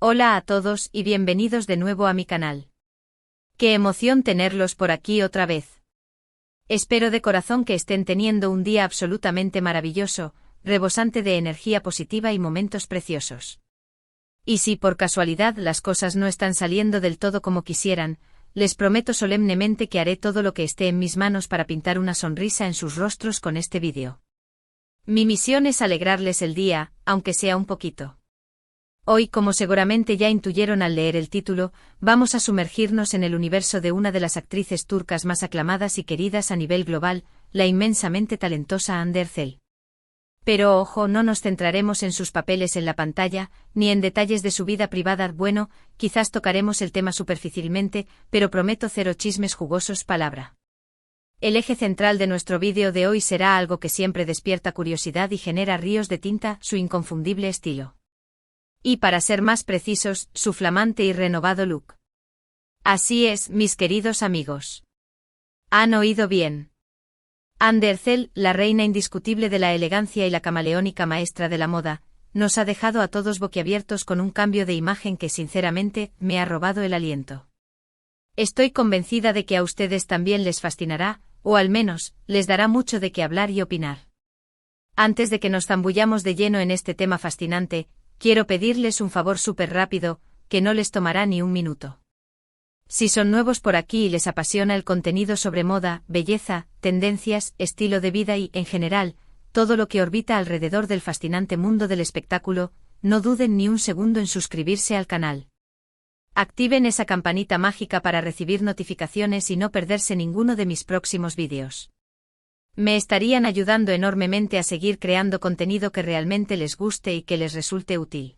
Hola a todos y bienvenidos de nuevo a mi canal. Qué emoción tenerlos por aquí otra vez. Espero de corazón que estén teniendo un día absolutamente maravilloso, rebosante de energía positiva y momentos preciosos. Y si por casualidad las cosas no están saliendo del todo como quisieran, les prometo solemnemente que haré todo lo que esté en mis manos para pintar una sonrisa en sus rostros con este vídeo. Mi misión es alegrarles el día, aunque sea un poquito. Hoy, como seguramente ya intuyeron al leer el título, vamos a sumergirnos en el universo de una de las actrices turcas más aclamadas y queridas a nivel global, la inmensamente talentosa Hande Erçel. Pero ojo, no nos centraremos en sus papeles en la pantalla, ni en detalles de su vida privada. Bueno, quizás tocaremos el tema superficialmente, pero prometo cero chismes jugosos. Palabra. El eje central de nuestro vídeo de hoy será algo que siempre despierta curiosidad y genera ríos de tinta: su inconfundible estilo. Y para ser más precisos, su flamante y renovado look. Así es, mis queridos amigos. ¿Han oído bien? Hande Erçel, la reina indiscutible de la elegancia y la camaleónica maestra de la moda, nos ha dejado a todos boquiabiertos con un cambio de imagen que sinceramente me ha robado el aliento. Estoy convencida de que a ustedes también les fascinará, o al menos, les dará mucho de qué hablar y opinar. Antes de que nos zambullamos de lleno en este tema fascinante, quiero pedirles un favor súper rápido, que no les tomará ni un minuto. Si son nuevos por aquí y les apasiona el contenido sobre moda, belleza, tendencias, estilo de vida y, en general, todo lo que orbita alrededor del fascinante mundo del espectáculo, no duden ni un segundo en suscribirse al canal. Activen esa campanita mágica para recibir notificaciones y no perderse ninguno de mis próximos vídeos. Me estarían ayudando enormemente a seguir creando contenido que realmente les guste y que les resulte útil.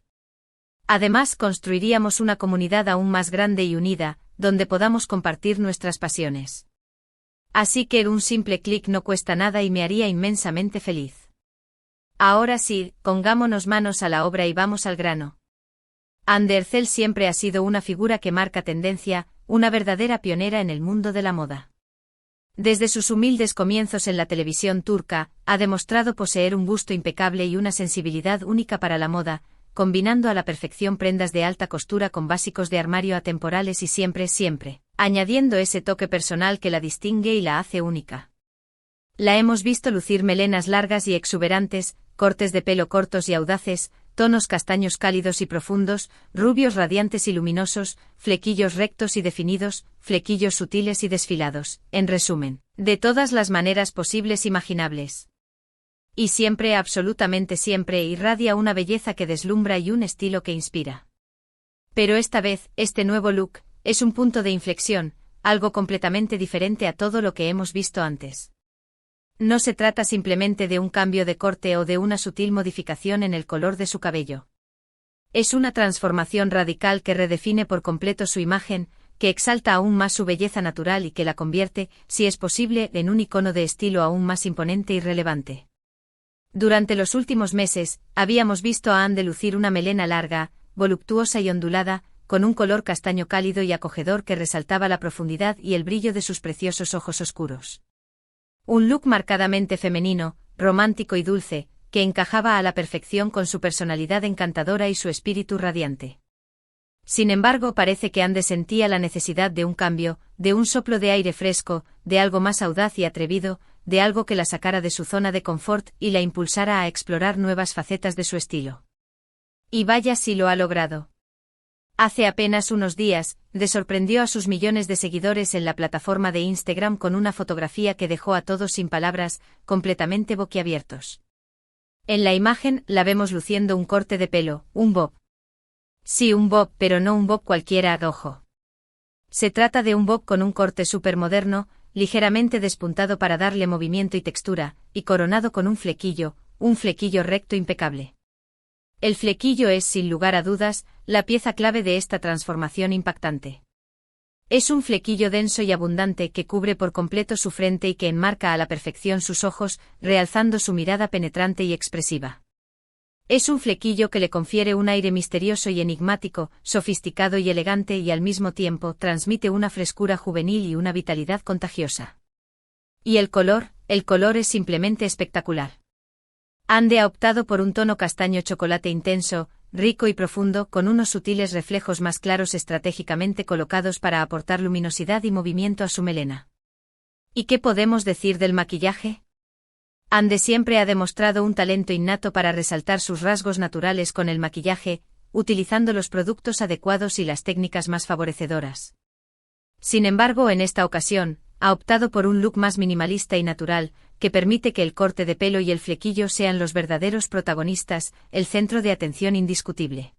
Además, construiríamos una comunidad aún más grande y unida, donde podamos compartir nuestras pasiones. Así que un simple clic no cuesta nada y me haría inmensamente feliz. Ahora sí, pongámonos manos a la obra y vamos al grano. Hande Erçel siempre ha sido una figura que marca tendencia, una verdadera pionera en el mundo de la moda. Desde sus humildes comienzos en la televisión turca, ha demostrado poseer un gusto impecable y una sensibilidad única para la moda, combinando a la perfección prendas de alta costura con básicos de armario atemporales y siempre, añadiendo ese toque personal que la distingue y la hace única. La hemos visto lucir melenas largas y exuberantes, cortes de pelo cortos y audaces, tonos castaños cálidos y profundos, rubios radiantes y luminosos, flequillos rectos y definidos, flequillos sutiles y desfilados, en resumen, de todas las maneras posibles imaginables. Y siempre, absolutamente siempre, irradia una belleza que deslumbra y un estilo que inspira. Pero esta vez, este nuevo look, es un punto de inflexión, algo completamente diferente a todo lo que hemos visto antes. No se trata simplemente de un cambio de corte o de una sutil modificación en el color de su cabello. Es una transformación radical que redefine por completo su imagen, que exalta aún más su belleza natural y que la convierte, si es posible, en un icono de estilo aún más imponente y relevante. Durante los últimos meses, habíamos visto a Hande lucir una melena larga, voluptuosa y ondulada, con un color castaño cálido y acogedor que resaltaba la profundidad y el brillo de sus preciosos ojos oscuros. Un look marcadamente femenino, romántico y dulce, que encajaba a la perfección con su personalidad encantadora y su espíritu radiante. Sin embargo, parece que Hande sentía la necesidad de un cambio, de un soplo de aire fresco, de algo más audaz y atrevido, de algo que la sacara de su zona de confort y la impulsara a explorar nuevas facetas de su estilo. Y vaya si lo ha logrado. Hace apenas unos días, sorprendió a sus millones de seguidores en la plataforma de Instagram con una fotografía que dejó a todos sin palabras, completamente boquiabiertos. En la imagen, la vemos luciendo un corte de pelo, un bob. Sí, un bob, pero no un bob cualquiera, ojo. Se trata de un bob con un corte súper moderno, ligeramente despuntado para darle movimiento y textura, y coronado con un flequillo recto impecable. El flequillo es, sin lugar a dudas, la pieza clave de esta transformación impactante. Es un flequillo denso y abundante que cubre por completo su frente y que enmarca a la perfección sus ojos, realzando su mirada penetrante y expresiva. Es un flequillo que le confiere un aire misterioso y enigmático, sofisticado y elegante y al mismo tiempo transmite una frescura juvenil y una vitalidad contagiosa. Y el color es simplemente espectacular. Hande ha optado por un tono castaño chocolate intenso, rico y profundo, con unos sutiles reflejos más claros estratégicamente colocados para aportar luminosidad y movimiento a su melena. ¿Y qué podemos decir del maquillaje? Ande siempre ha demostrado un talento innato para resaltar sus rasgos naturales con el maquillaje, utilizando los productos adecuados y las técnicas más favorecedoras. Sin embargo, en esta ocasión, ha optado por un look más minimalista y natural, que permite que el corte de pelo y el flequillo sean los verdaderos protagonistas, el centro de atención indiscutible.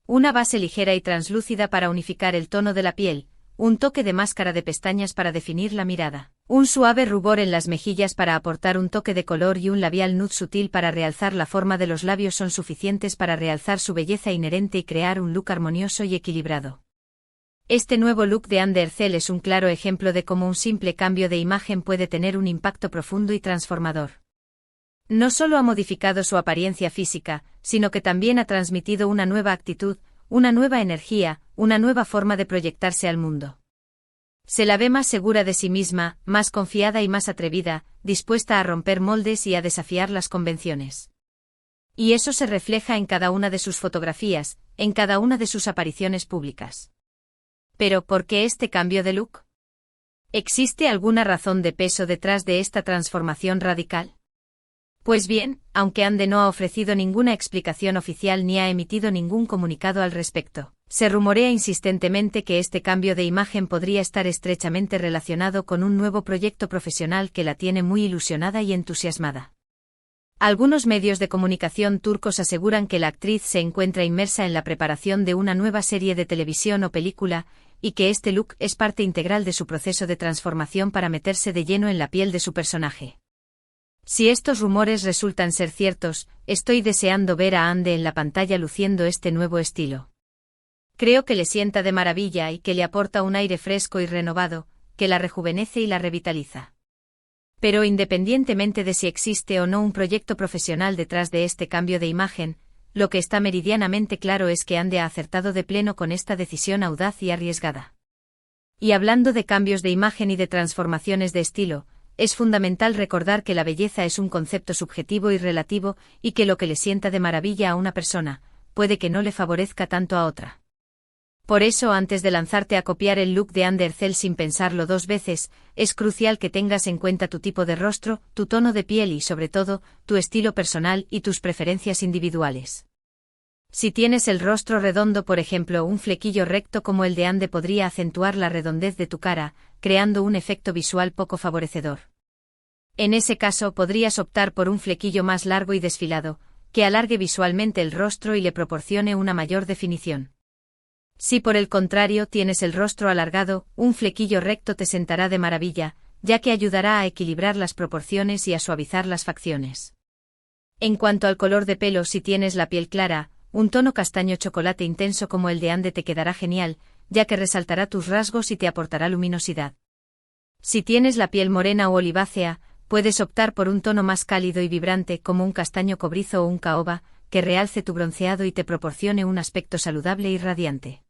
Una base ligera y translúcida para unificar el tono de la piel, un toque de máscara de pestañas para definir la mirada, un suave rubor en las mejillas para aportar un toque de color y un labial nude sutil para realzar la forma de los labios son suficientes para realzar su belleza inherente y crear un look armonioso y equilibrado. Este nuevo look de Anne Derzel es un claro ejemplo de cómo un simple cambio de imagen puede tener un impacto profundo y transformador. No solo ha modificado su apariencia física, sino que también ha transmitido una nueva actitud, una nueva energía, una nueva forma de proyectarse al mundo. Se la ve más segura de sí misma, más confiada y más atrevida, dispuesta a romper moldes y a desafiar las convenciones. Y eso se refleja en cada una de sus fotografías, en cada una de sus apariciones públicas. Pero, ¿por qué este cambio de look? ¿Existe alguna razón de peso detrás de esta transformación radical? Pues bien, aunque Ande no ha ofrecido ninguna explicación oficial ni ha emitido ningún comunicado al respecto, se rumorea insistentemente que este cambio de imagen podría estar estrechamente relacionado con un nuevo proyecto profesional que la tiene muy ilusionada y entusiasmada. Algunos medios de comunicación turcos aseguran que la actriz se encuentra inmersa en la preparación de una nueva serie de televisión o película, y que este look es parte integral de su proceso de transformación para meterse de lleno en la piel de su personaje. Si estos rumores resultan ser ciertos, estoy deseando ver a Ande en la pantalla luciendo este nuevo estilo. Creo que le sienta de maravilla y que le aporta un aire fresco y renovado, que la rejuvenece y la revitaliza. Pero independientemente de si existe o no un proyecto profesional detrás de este cambio de imagen, lo que está meridianamente claro es que Ande ha acertado de pleno con esta decisión audaz y arriesgada. Y hablando de cambios de imagen y de transformaciones de estilo, es fundamental recordar que la belleza es un concepto subjetivo y relativo, y que lo que le sienta de maravilla a una persona, puede que no le favorezca tanto a otra. Por eso, antes de lanzarte a copiar el look de Anne Derzel sin pensarlo dos veces, es crucial que tengas en cuenta tu tipo de rostro, tu tono de piel y, sobre todo, tu estilo personal y tus preferencias individuales. Si tienes el rostro redondo, por ejemplo, un flequillo recto como el de Ande podría acentuar la redondez de tu cara, creando un efecto visual poco favorecedor. En ese caso, podrías optar por un flequillo más largo y desfilado, que alargue visualmente el rostro y le proporcione una mayor definición. Si por el contrario tienes el rostro alargado, un flequillo recto te sentará de maravilla, ya que ayudará a equilibrar las proporciones y a suavizar las facciones. En cuanto al color de pelo, si tienes la piel clara, un tono castaño chocolate intenso como el de Ande te quedará genial, ya que resaltará tus rasgos y te aportará luminosidad. Si tienes la piel morena o olivácea, puedes optar por un tono más cálido y vibrante como un castaño cobrizo o un caoba, que realce tu bronceado y te proporcione un aspecto saludable y radiante.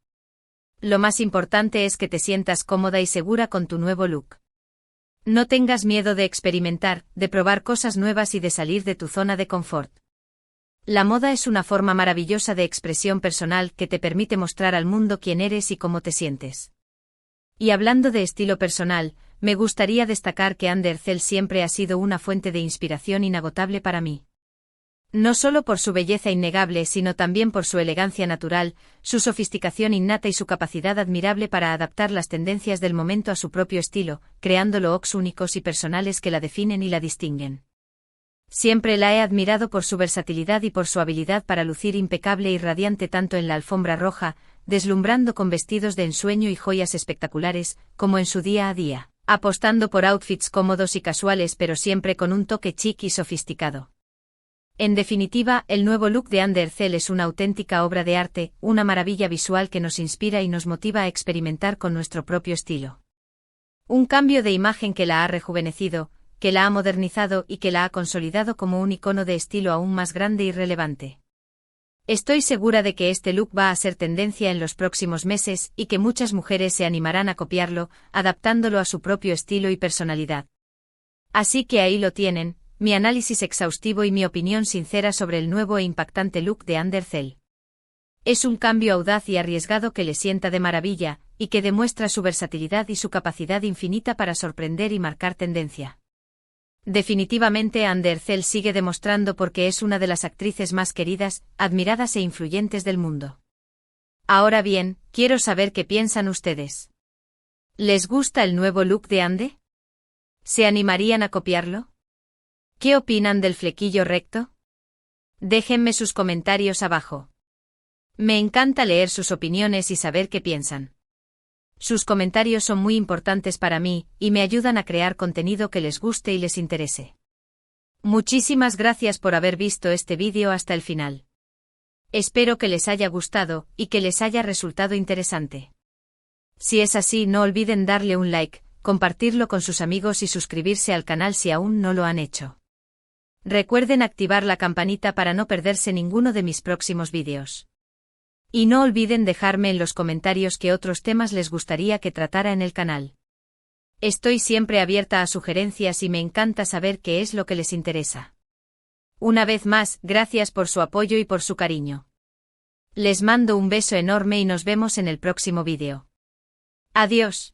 Lo más importante es que te sientas cómoda y segura con tu nuevo look. No tengas miedo de experimentar, de probar cosas nuevas y de salir de tu zona de confort. La moda es una forma maravillosa de expresión personal que te permite mostrar al mundo quién eres y cómo te sientes. Y hablando de estilo personal, me gustaría destacar que Anne Derzel siempre ha sido una fuente de inspiración inagotable para mí. No solo por su belleza innegable, sino también por su elegancia natural, su sofisticación innata y su capacidad admirable para adaptar las tendencias del momento a su propio estilo, creando looks únicos y personales que la definen y la distinguen. Siempre la he admirado por su versatilidad y por su habilidad para lucir impecable y radiante tanto en la alfombra roja, deslumbrando con vestidos de ensueño y joyas espectaculares, como en su día a día, apostando por outfits cómodos y casuales pero siempre con un toque chic y sofisticado. En definitiva, el nuevo look de Anne Derzel es una auténtica obra de arte, una maravilla visual que nos inspira y nos motiva a experimentar con nuestro propio estilo. Un cambio de imagen que la ha rejuvenecido, que la ha modernizado y que la ha consolidado como un icono de estilo aún más grande y relevante. Estoy segura de que este look va a ser tendencia en los próximos meses y que muchas mujeres se animarán a copiarlo, adaptándolo a su propio estilo y personalidad. Así que ahí lo tienen, mi análisis exhaustivo y mi opinión sincera sobre el nuevo e impactante look de Anne Derzel. Es un cambio audaz y arriesgado que le sienta de maravilla, y que demuestra su versatilidad y su capacidad infinita para sorprender y marcar tendencia. Definitivamente Anne Hathaway sigue demostrando por qué es una de las actrices más queridas, admiradas e influyentes del mundo. Ahora bien, quiero saber qué piensan ustedes. ¿Les gusta el nuevo look de Anne? ¿Se animarían a copiarlo? ¿Qué opinan del flequillo recto? Déjenme sus comentarios abajo. Me encanta leer sus opiniones y saber qué piensan. Sus comentarios son muy importantes para mí, y me ayudan a crear contenido que les guste y les interese. Muchísimas gracias por haber visto este vídeo hasta el final. Espero que les haya gustado, y que les haya resultado interesante. Si es así, no olviden darle un like, compartirlo con sus amigos y suscribirse al canal si aún no lo han hecho. Recuerden activar la campanita para no perderse ninguno de mis próximos vídeos. Y no olviden dejarme en los comentarios qué otros temas les gustaría que tratara en el canal. Estoy siempre abierta a sugerencias y me encanta saber qué es lo que les interesa. Una vez más, gracias por su apoyo y por su cariño. Les mando un beso enorme y nos vemos en el próximo vídeo. Adiós.